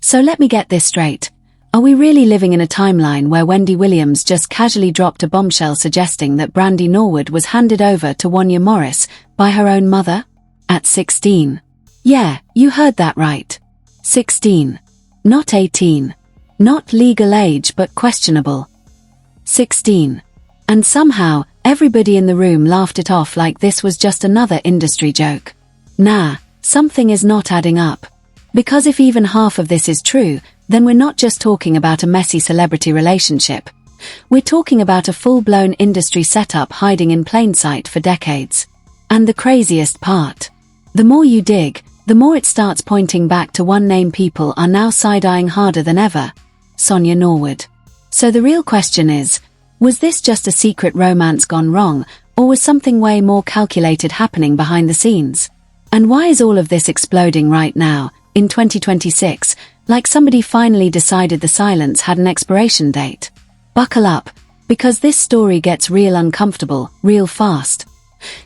So let me get this straight. Are we really living in a timeline where Wendy Williams just casually dropped a bombshell suggesting that Brandy Norwood was handed over to Wanya Morris by her own mother? At 16. Yeah, you heard that right. 16. Not 18. Not legal age but questionable. 16. And somehow, everybody in the room laughed it off like this was just another industry joke. Nah, something is not adding up. Because if even half of this is true, then we're not just talking about a messy celebrity relationship. We're talking about a full-blown industry setup hiding in plain sight for decades. And the craziest part. The more you dig, the more it starts pointing back to one name people are now side-eyeing harder than ever. Wanya Norwood. So the real question is, was this just a secret romance gone wrong, or was something way more calculated happening behind the scenes? And why is all of this exploding right now, in 2026, like somebody finally decided the silence had an expiration date? Buckle up, because this story gets real uncomfortable, real fast.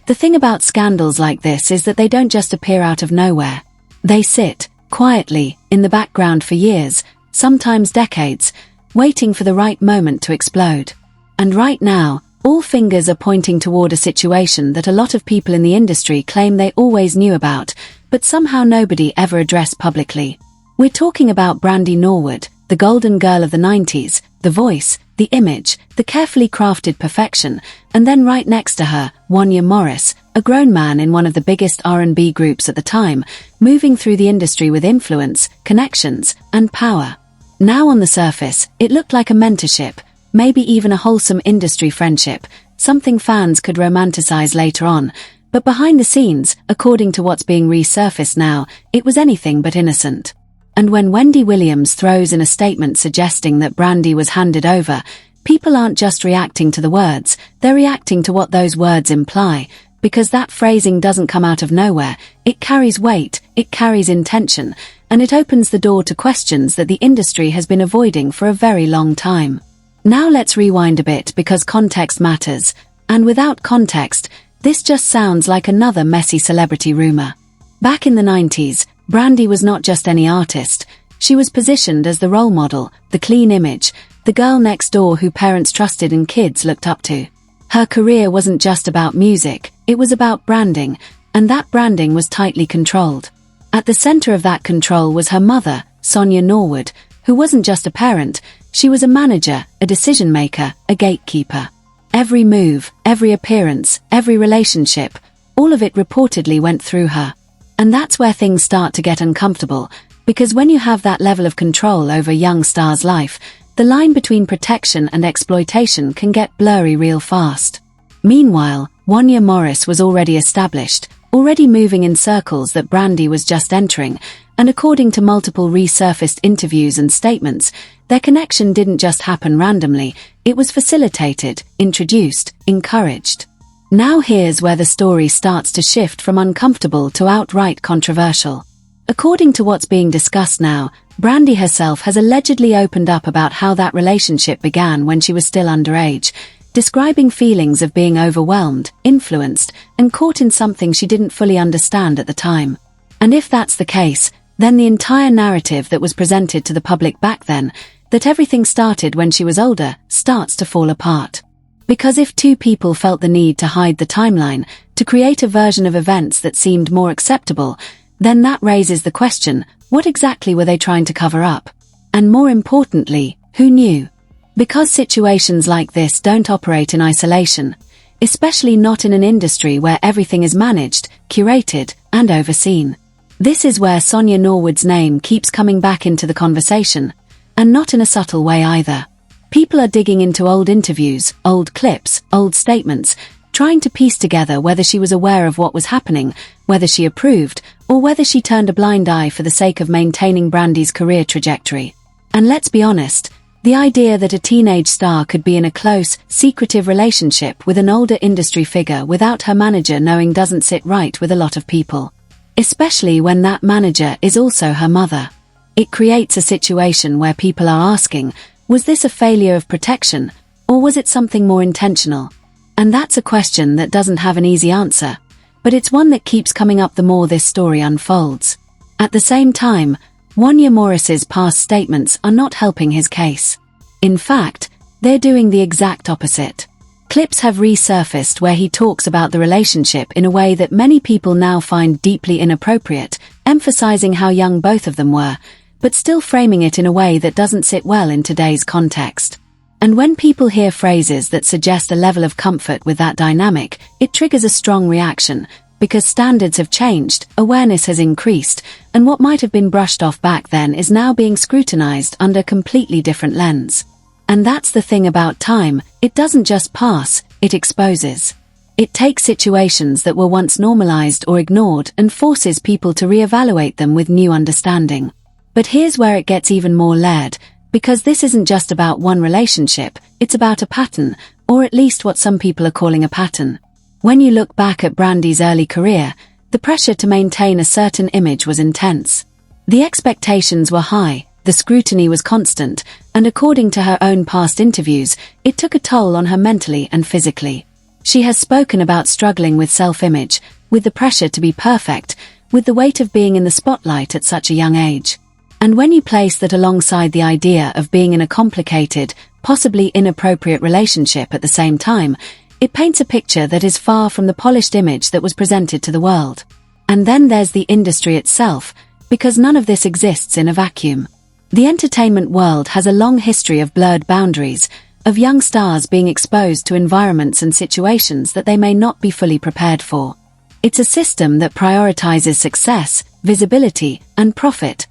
The thing about scandals like this is that they don't just appear out of nowhere. They sit, quietly, in the background for years, sometimes decades, waiting for the right moment to explode. And right now, all fingers are pointing toward a situation that a lot of people in the industry claim they always knew about, but somehow nobody ever addressed publicly. We're talking about Brandy Norwood, the golden girl of the 90s, the voice, the image, the carefully crafted perfection, and then right next to her, Wanya Morris, a grown man in one of the biggest R&B groups at the time, moving through the industry with influence, connections, and power. Now on the surface, it looked like a mentorship, maybe even a wholesome industry friendship, something fans could romanticize later on, but behind the scenes, according to what's being resurfaced now, it was anything but innocent. And when Wendy Williams throws in a statement suggesting that Brandy was handed over, people aren't just reacting to the words, they're reacting to what those words imply, because that phrasing doesn't come out of nowhere, it carries weight, it carries intention, and it opens the door to questions that the industry has been avoiding for a very long time. Now let's rewind a bit because context matters, and without context, this just sounds like another messy celebrity rumor. Back in the 90s, Brandy was not just any artist, she was positioned as the role model, the clean image, the girl next door who parents trusted and kids looked up to. Her career wasn't just about music, it was about branding, and that branding was tightly controlled. At the center of that control was her mother, Wanya Norwood, who wasn't just a parent, she was a manager, a decision-maker, a gatekeeper. Every move, every appearance, every relationship, all of it reportedly went through her. And that's where things start to get uncomfortable, because when you have that level of control over a young star's life, the line between protection and exploitation can get blurry real fast. Meanwhile, Wanya Morris was already established, already moving in circles that Brandy was just entering, and according to multiple resurfaced interviews and statements, their connection didn't just happen randomly, it was facilitated, introduced, encouraged. Now here's where the story starts to shift from uncomfortable to outright controversial. According to what's being discussed now, Brandy herself has allegedly opened up about how that relationship began when she was still underage, describing feelings of being overwhelmed, influenced, and caught in something she didn't fully understand at the time. And if that's the case, then the entire narrative that was presented to the public back then, that everything started when she was older, starts to fall apart. Because if two people felt the need to hide the timeline, to create a version of events that seemed more acceptable, then that raises the question, what exactly were they trying to cover up? And more importantly, who knew? Because situations like this don't operate in isolation, especially not in an industry where everything is managed, curated, and overseen. This is where Wanya Norwood's name keeps coming back into the conversation, and not in a subtle way either. People are digging into old interviews, old clips, old statements, trying to piece together whether she was aware of what was happening, whether she approved, or whether she turned a blind eye for the sake of maintaining Brandy's career trajectory. And let's be honest, the idea that a teenage star could be in a close, secretive relationship with an older industry figure without her manager knowing doesn't sit right with a lot of people. Especially when that manager is also her mother. It creates a situation where people are asking, was this a failure of protection, or was it something more intentional? And that's a question that doesn't have an easy answer, but it's one that keeps coming up the more this story unfolds. At the same time, Wanya Morris's past statements are not helping his case. In fact, they're doing the exact opposite. Clips have resurfaced where he talks about the relationship in a way that many people now find deeply inappropriate, emphasizing how young both of them were, but still framing it in a way that doesn't sit well in today's context. And when people hear phrases that suggest a level of comfort with that dynamic, it triggers a strong reaction, because standards have changed, awareness has increased, and what might have been brushed off back then is now being scrutinized under a completely different lens. And that's the thing about time, it doesn't just pass, it exposes. It takes situations that were once normalized or ignored and forces people to reevaluate them with new understanding. But here's where it gets even more layered, because this isn't just about one relationship, it's about a pattern, or at least what some people are calling a pattern. When you look back at Brandy's early career, the pressure to maintain a certain image was intense. The expectations were high, the scrutiny was constant, and according to her own past interviews, it took a toll on her mentally and physically. She has spoken about struggling with self-image, with the pressure to be perfect, with the weight of being in the spotlight at such a young age. And when you place that alongside the idea of being in a complicated, possibly inappropriate relationship at the same time, it paints a picture that is far from the polished image that was presented to the world. And then there's the industry itself, because none of this exists in a vacuum. The entertainment world has a long history of blurred boundaries, of young stars being exposed to environments and situations that they may not be fully prepared for. It's a system that prioritizes success, visibility, and profit,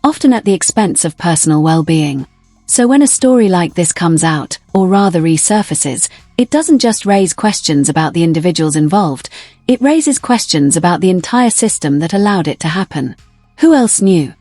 often at the expense of personal well-being. So when a story like this comes out, or rather resurfaces, it doesn't just raise questions about the individuals involved, it raises questions about the entire system that allowed it to happen. Who else knew?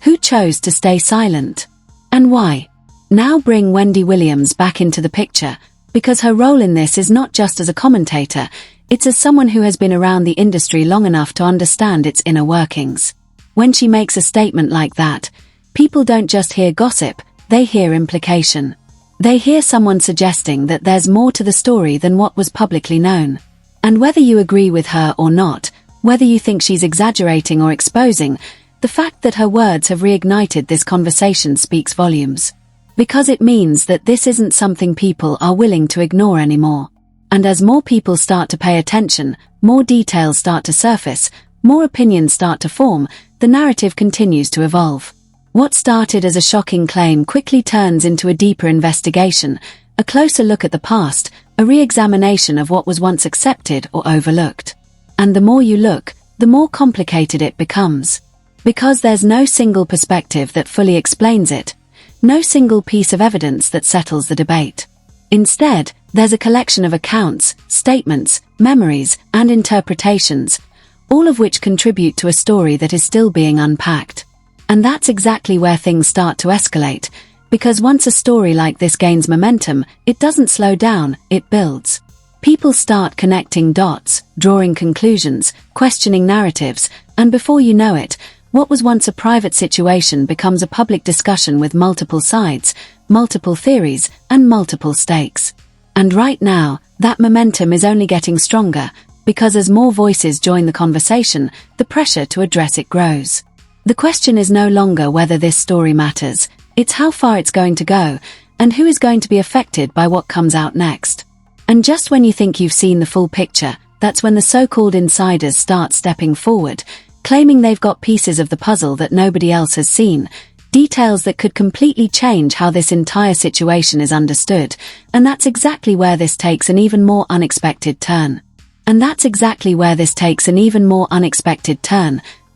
Who chose to stay silent? And why? Now bring Wendy Williams back into the picture, because her role in this is not just as a commentator, it's as someone who has been around the industry long enough to understand its inner workings. When she makes a statement like that, people don't just hear gossip, they hear implication. They hear someone suggesting that there's more to the story than what was publicly known. And whether you agree with her or not, whether you think she's exaggerating or exposing, the fact that her words have reignited this conversation speaks volumes. Because it means that this isn't something people are willing to ignore anymore. And as more people start to pay attention, more details start to surface, more opinions start to form, the narrative continues to evolve. What started as a shocking claim quickly turns into a deeper investigation, a closer look at the past, a re-examination of what was once accepted or overlooked. And the more you look, the more complicated it becomes. Because there's no single perspective that fully explains it, no single piece of evidence that settles the debate. Instead, there's a collection of accounts, statements, memories, and interpretations, all of which contribute to a story that is still being unpacked. And that's exactly where things start to escalate, because once a story like this gains momentum, it doesn't slow down, it builds. People start connecting dots, drawing conclusions, questioning narratives, and before you know it, what was once a private situation becomes a public discussion with multiple sides, multiple theories, and multiple stakes. And right now, that momentum is only getting stronger, because as more voices join the conversation, the pressure to address it grows. The question is no longer whether this story matters, it's how far it's going to go, and who is going to be affected by what comes out next. And just when you think you've seen the full picture, that's when the so-called insiders start stepping forward, claiming they've got pieces of the puzzle that nobody else has seen, details that could completely change how this entire situation is understood, and that's exactly where this takes an even more unexpected turn.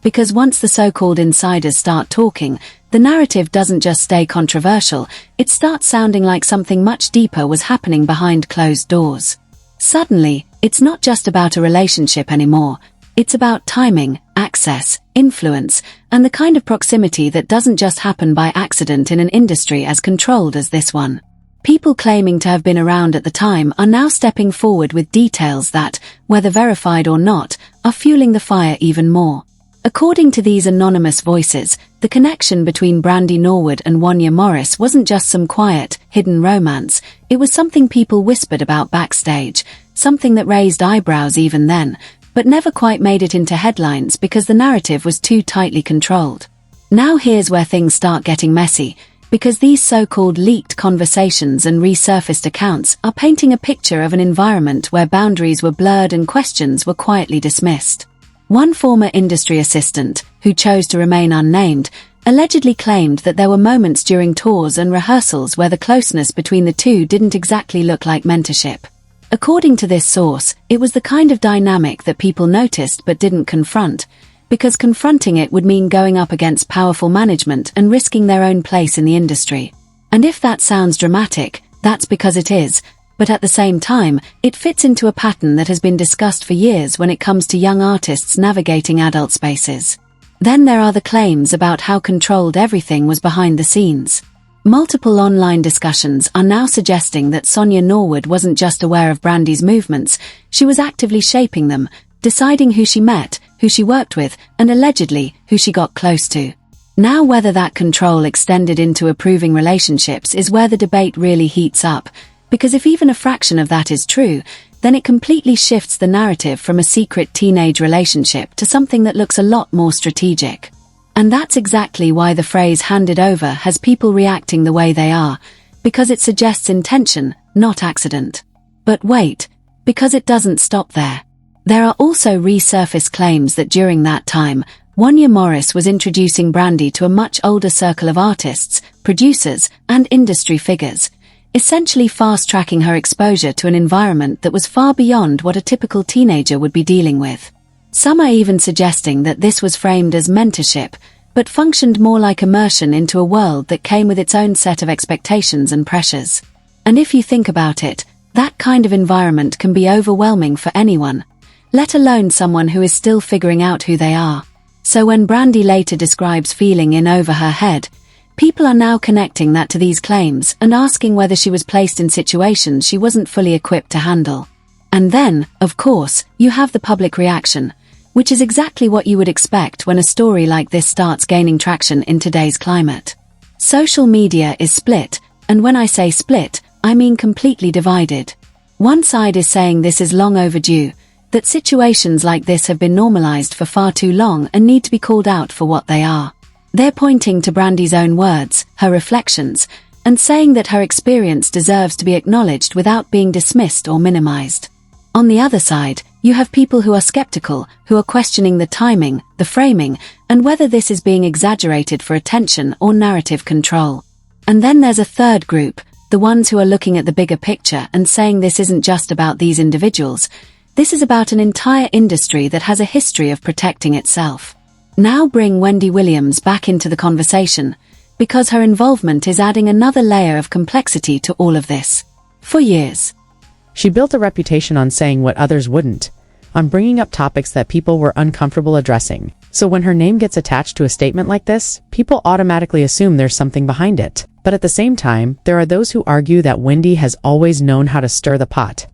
Because once the so-called insiders start talking, the narrative doesn't just stay controversial, it starts sounding like something much deeper was happening behind closed doors. Suddenly, it's not just about a relationship anymore, it's about timing, access, influence, and the kind of proximity that doesn't just happen by accident in an industry as controlled as this one. People claiming to have been around at the time are now stepping forward with details that, whether verified or not, are fueling the fire even more. According to these anonymous voices, the connection between Brandy Norwood and Wanya Morris wasn't just some quiet, hidden romance, it was something people whispered about backstage, something that raised eyebrows even then, but never quite made it into headlines because the narrative was too tightly controlled. Now here's where things start getting messy, because these so-called leaked conversations and resurfaced accounts are painting a picture of an environment where boundaries were blurred and questions were quietly dismissed. One former industry assistant, who chose to remain unnamed, allegedly claimed that there were moments during tours and rehearsals where the closeness between the two didn't exactly look like mentorship. According to this source, it was the kind of dynamic that people noticed but didn't confront, because confronting it would mean going up against powerful management and risking their own place in the industry. And if that sounds dramatic, that's because it is, but at the same time, it fits into a pattern that has been discussed for years when it comes to young artists navigating adult spaces. Then there are the claims about how controlled everything was behind the scenes. Multiple online discussions are now suggesting that Sonia Norwood wasn't just aware of Brandy's movements, she was actively shaping them, deciding who she met, who she worked with, and allegedly, who she got close to. Now whether that control extended into approving relationships is where the debate really heats up, because if even a fraction of that is true, then it completely shifts the narrative from a secret teenage relationship to something that looks a lot more strategic. And that's exactly why the phrase "handed over" has people reacting the way they are, because it suggests intention, not accident. But wait, because it doesn't stop there. There are also resurfaced claims that during that time, Wanya Morris was introducing Brandy to a much older circle of artists, producers, and industry figures, essentially fast-tracking her exposure to an environment that was far beyond what a typical teenager would be dealing with. Some are even suggesting that this was framed as mentorship, but functioned more like immersion into a world that came with its own set of expectations and pressures. And if you think about it, that kind of environment can be overwhelming for anyone, let alone someone who is still figuring out who they are. So when Brandy later describes feeling in over her head, people are now connecting that to these claims and asking whether she was placed in situations she wasn't fully equipped to handle. And then, of course, you have the public reaction, which is exactly what you would expect when a story like this starts gaining traction in today's climate. Social media is split, and when I say split, I mean completely divided. One side is saying this is long overdue, that situations like this have been normalized for far too long and need to be called out for what they are. They're pointing to Brandy's own words, her reflections, and saying that her experience deserves to be acknowledged without being dismissed or minimized. On the other side, you have people who are skeptical, who are questioning the timing, the framing, and whether this is being exaggerated for attention or narrative control. And then there's a third group, the ones who are looking at the bigger picture and saying this isn't just about these individuals, this is about an entire industry that has a history of protecting itself. Now bring Wendy Williams back into the conversation, because her involvement is adding another layer of complexity to all of this. For years, she built a reputation on saying what others wouldn't, on bringing up topics that people were uncomfortable addressing. So when her name gets attached to a statement like this, people automatically assume there's something behind it. But at the same time, there are those who argue that Wendy has always known how to stir the pot,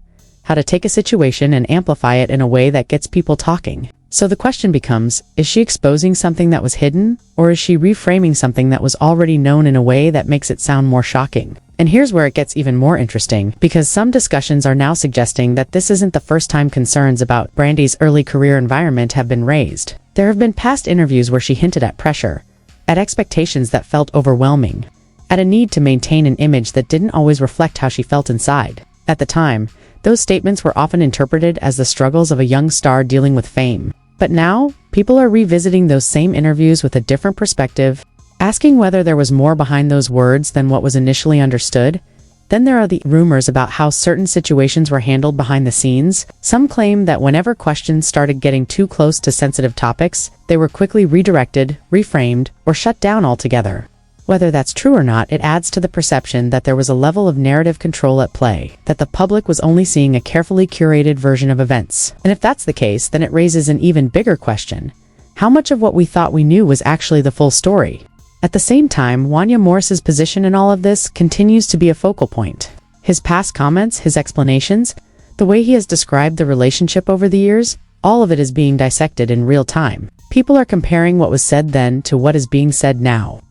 how to take a situation and amplify it in a way that gets people talking. So the question becomes, is she exposing something that was hidden, or is she reframing something that was already known in a way that makes it sound more shocking? And here's where it gets even more interesting, because some discussions are now suggesting that this isn't the first time concerns about Brandy's early career environment have been raised. There have been past interviews where she hinted at pressure, at expectations that felt overwhelming, at a need to maintain an image that didn't always reflect how she felt inside. At the time, those statements were often interpreted as the struggles of a young star dealing with fame. But now, people are revisiting those same interviews with a different perspective, asking whether there was more behind those words than what was initially understood. Then there are the rumors about how certain situations were handled behind the scenes. Some claim that whenever questions started getting too close to sensitive topics, they were quickly redirected, reframed, or shut down altogether. Whether that's true or not, it adds to the perception that there was a level of narrative control at play, that the public was only seeing a carefully curated version of events. And if that's the case, then it raises an even bigger question. How much of what we thought we knew was actually the full story? At the same time, Wanya Morris's position in all of this continues to be a focal point. His past comments, his explanations, the way he has described the relationship over the years, all of it is being dissected in real time. People are comparing what was said then to what is being said now,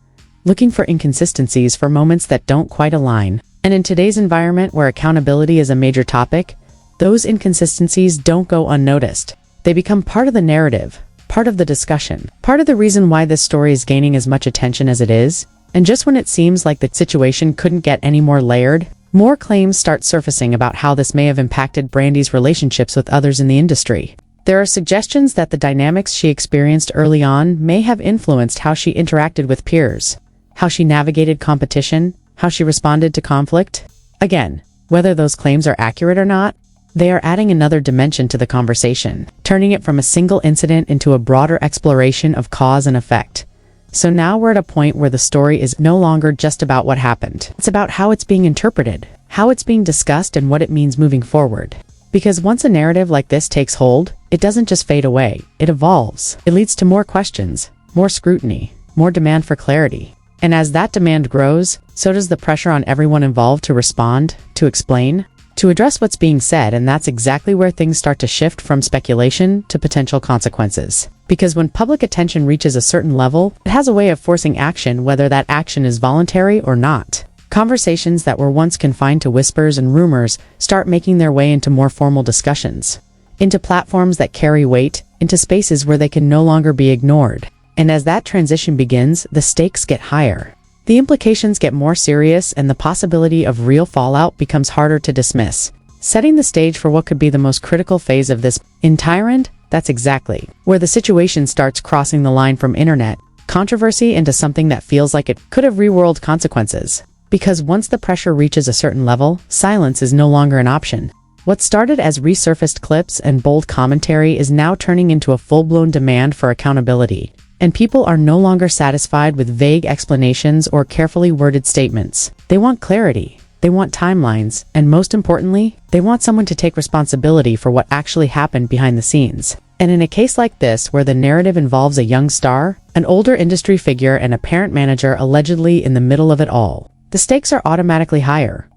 looking for inconsistencies, for moments that don't quite align. And in today's environment where accountability is a major topic, those inconsistencies don't go unnoticed. They become part of the narrative, part of the discussion, part of the reason why this story is gaining as much attention as it is. And just when it seems like the situation couldn't get any more layered, more claims start surfacing about how this may have impacted Brandy's relationships with others in the industry. There are suggestions that the dynamics she experienced early on may have influenced how she interacted with peers, how she navigated competition, how she responded to conflict. Again, whether those claims are accurate or not, they are adding another dimension to the conversation, turning it from a single incident into a broader exploration of cause and effect. So now we're at a point where the story is no longer just about what happened. It's about how it's being interpreted, how it's being discussed, and what it means moving forward. Because once a narrative like this takes hold, it doesn't just fade away, it evolves. It leads to more questions, more scrutiny, more demand for clarity. And as that demand grows, so does the pressure on everyone involved to respond, to explain, to address what's being said, and that's exactly where things start to shift from speculation to potential consequences. Because when public attention reaches a certain level, it has a way of forcing action, whether that action is voluntary or not. Conversations that were once confined to whispers and rumors start making their way into more formal discussions, into platforms that carry weight, into spaces where they can no longer be ignored. And as that transition begins, the stakes get higher. The implications get more serious, and the possibility of real fallout becomes harder to dismiss, setting the stage for what could be the most critical phase of this. In Tyrant, that's exactly where the situation starts crossing the line from internet controversy into something that feels like it could have real-world consequences. Because once the pressure reaches a certain level, silence is no longer an option. What started as resurfaced clips and bold commentary is now turning into a full-blown demand for accountability. And people are no longer satisfied with vague explanations or carefully worded statements. They want clarity, they want timelines, and most importantly, they want someone to take responsibility for what actually happened behind the scenes. And in a case like this, where the narrative involves a young star, an older industry figure, and a parent manager allegedly in the middle of it all, the stakes are automatically higher.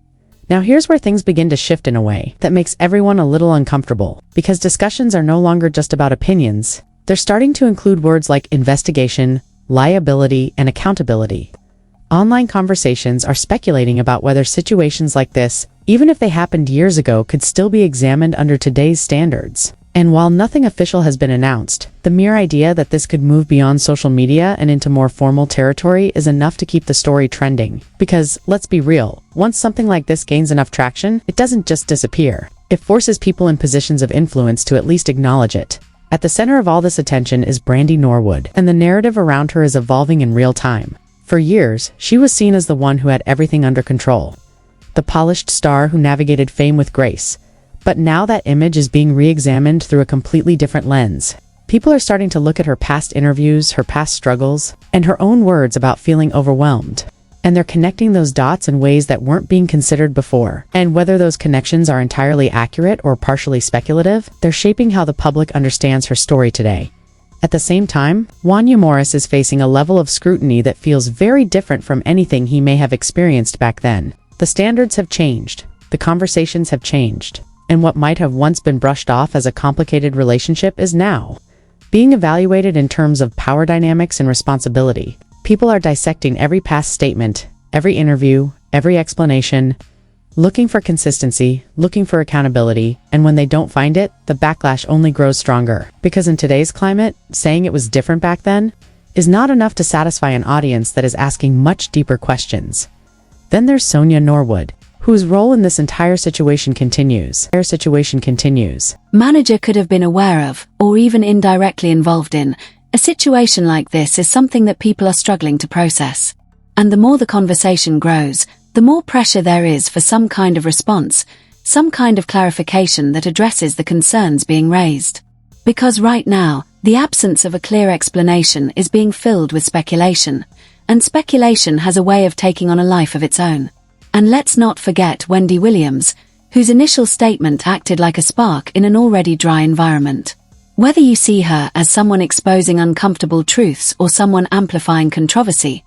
Now here's where things begin to shift in a way that makes everyone a little uncomfortable, because discussions are no longer just about opinions. They're starting to include words like investigation, liability, and accountability. Online conversations are speculating about whether situations like this, even if they happened years ago, could still be examined under today's standards. And while nothing official has been announced, the mere idea that this could move beyond social media and into more formal territory is enough to keep the story trending. Because, let's be real, once something like this gains enough traction, it doesn't just disappear. It forces people in positions of influence to at least acknowledge it. At the center of all this attention is Brandy Norwood, and the narrative around her is evolving in real time. For years, she was seen as the one who had everything under control, the polished star who navigated fame with grace. But now that image is being re-examined through a completely different lens. People are starting to look at her past interviews, her past struggles, and her own words about feeling overwhelmed. And they're connecting those dots in ways that weren't being considered before. And whether those connections are entirely accurate or partially speculative, they're shaping how the public understands her story today. At the same time, Wanya Morris is facing a level of scrutiny that feels very different from anything he may have experienced back then. The standards have changed, the conversations have changed, and what might have once been brushed off as a complicated relationship is now being evaluated in terms of power dynamics and responsibility. People are dissecting every past statement, every interview, every explanation, looking for consistency, looking for accountability, and when they don't find it, the backlash only grows stronger. Because in today's climate, saying it was different back then is not enough to satisfy an audience that is asking much deeper questions. Then there's Sonia Norwood, whose role in this entire situation continues. Manager could have been aware of, or even indirectly involved in, a situation like this is something that people are struggling to process. And the more the conversation grows, the more pressure there is for some kind of response, some kind of clarification that addresses the concerns being raised. Because right now, the absence of a clear explanation is being filled with speculation, and speculation has a way of taking on a life of its own. And let's not forget Wendy Williams, whose initial statement acted like a spark in an already dry environment. Whether you see her as someone exposing uncomfortable truths or someone amplifying controversy,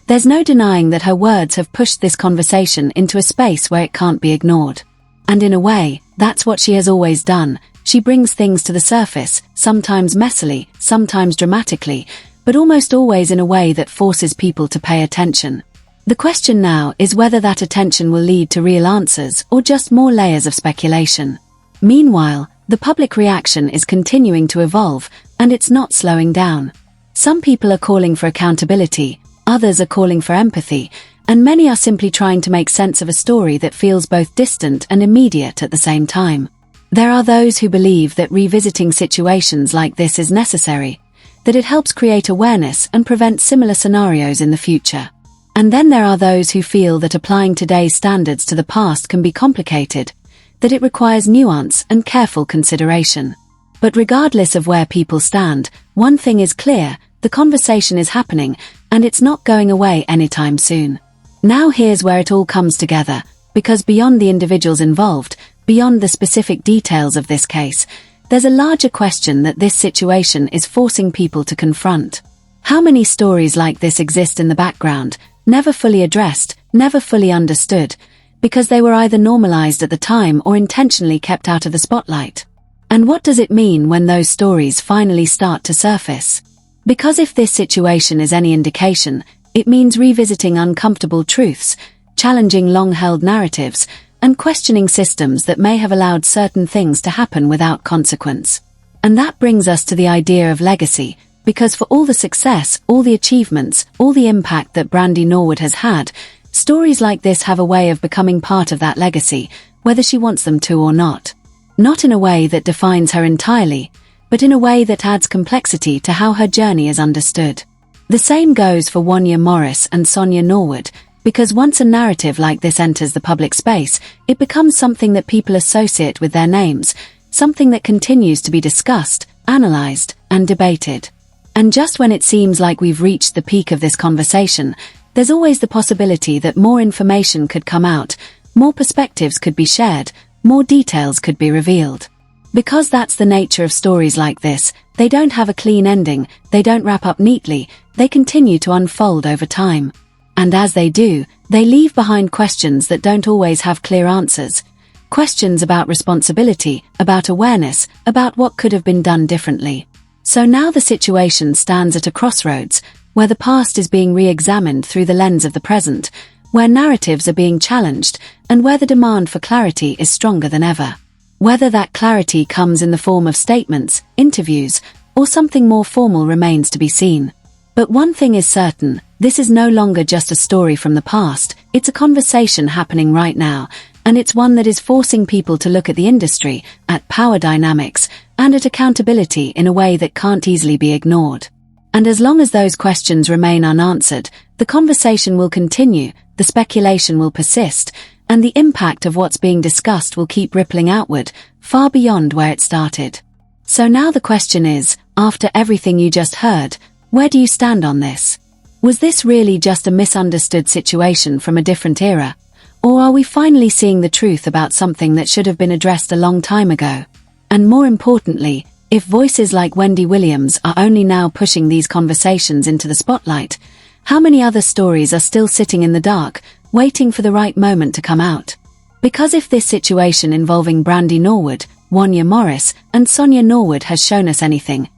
there's no denying that her words have pushed this conversation into a space where it can't be ignored. And in a way, that's what she has always done. She brings things to the surface, sometimes messily, sometimes dramatically, but almost always in a way that forces people to pay attention. The question now is whether that attention will lead to real answers or just more layers of speculation. Meanwhile, The public reaction is continuing to evolve, and it's not slowing down. Some people are calling for accountability, others are calling for empathy, and many are simply trying to make sense of a story that feels both distant and immediate at the same time. There are those who believe that revisiting situations like this is necessary, that it helps create awareness and prevent similar scenarios in the future. And then there are those who feel that applying today's standards to the past can be complicated, that it requires nuance and careful consideration. But regardless of where people stand, one thing is clear: the conversation is happening, and it's not going away anytime soon. Now here's where it all comes together, because beyond the individuals involved, beyond the specific details of this case, there's a larger question that this situation is forcing people to confront. How many stories like this exist in the background, never fully addressed, never fully understood, because they were either normalized at the time or intentionally kept out of the spotlight? And what does it mean when those stories finally start to surface? Because if this situation is any indication, it means revisiting uncomfortable truths, challenging long-held narratives, and questioning systems that may have allowed certain things to happen without consequence. And that brings us to the idea of legacy, because for all the success, all the achievements, all the impact that Brandy Norwood has had, stories like this have a way of becoming part of that legacy, whether she wants them to or not. Not in a way that defines her entirely, but in a way that adds complexity to how her journey is understood. The same goes for Wanya Morris and Sonia Norwood, because once a narrative like this enters the public space, it becomes something that people associate with their names, something that continues to be discussed, analyzed, and debated. And just when it seems like we've reached the peak of this conversation, there's always the possibility that more information could come out, more perspectives could be shared, more details could be revealed. Because that's the nature of stories like this, they don't have a clean ending, they don't wrap up neatly, they continue to unfold over time. And as they do, they leave behind questions that don't always have clear answers. Questions about responsibility, about awareness, about what could have been done differently. So now the situation stands at a crossroads, where the past is being re-examined through the lens of the present, where narratives are being challenged, and where the demand for clarity is stronger than ever. Whether that clarity comes in the form of statements, interviews, or something more formal remains to be seen. But one thing is certain: this is no longer just a story from the past, it's a conversation happening right now, and it's one that is forcing people to look at the industry, at power dynamics, and at accountability in a way that can't easily be ignored. And as long as those questions remain unanswered, the conversation will continue, the speculation will persist, and the impact of what's being discussed will keep rippling outward, far beyond where it started. So now the question is, after everything you just heard, where do you stand on this? Was this really just a misunderstood situation from a different era? Or are we finally seeing the truth about something that should have been addressed a long time ago? And more importantly, if voices like Wendy Williams are only now pushing these conversations into the spotlight, how many other stories are still sitting in the dark, waiting for the right moment to come out? Because if this situation involving Brandy Norwood, Wanya Morris, and Sonia Norwood has shown us anything,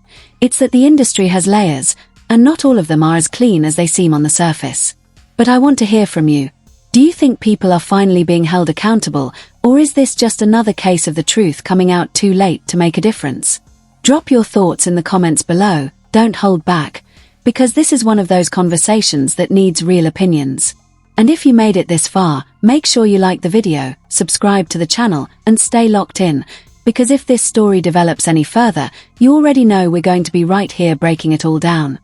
it's that the industry has layers, and not all of them are as clean as they seem on the surface. But I want to hear from you. Do you think people are finally being held accountable, or is this just another case of the truth coming out too late to make a difference? Drop your thoughts in the comments below, don't hold back, because this is one of those conversations that needs real opinions. And if you made it this far, make sure you like the video, subscribe to the channel, and stay locked in, because if this story develops any further, you already know we're going to be right here breaking it all down.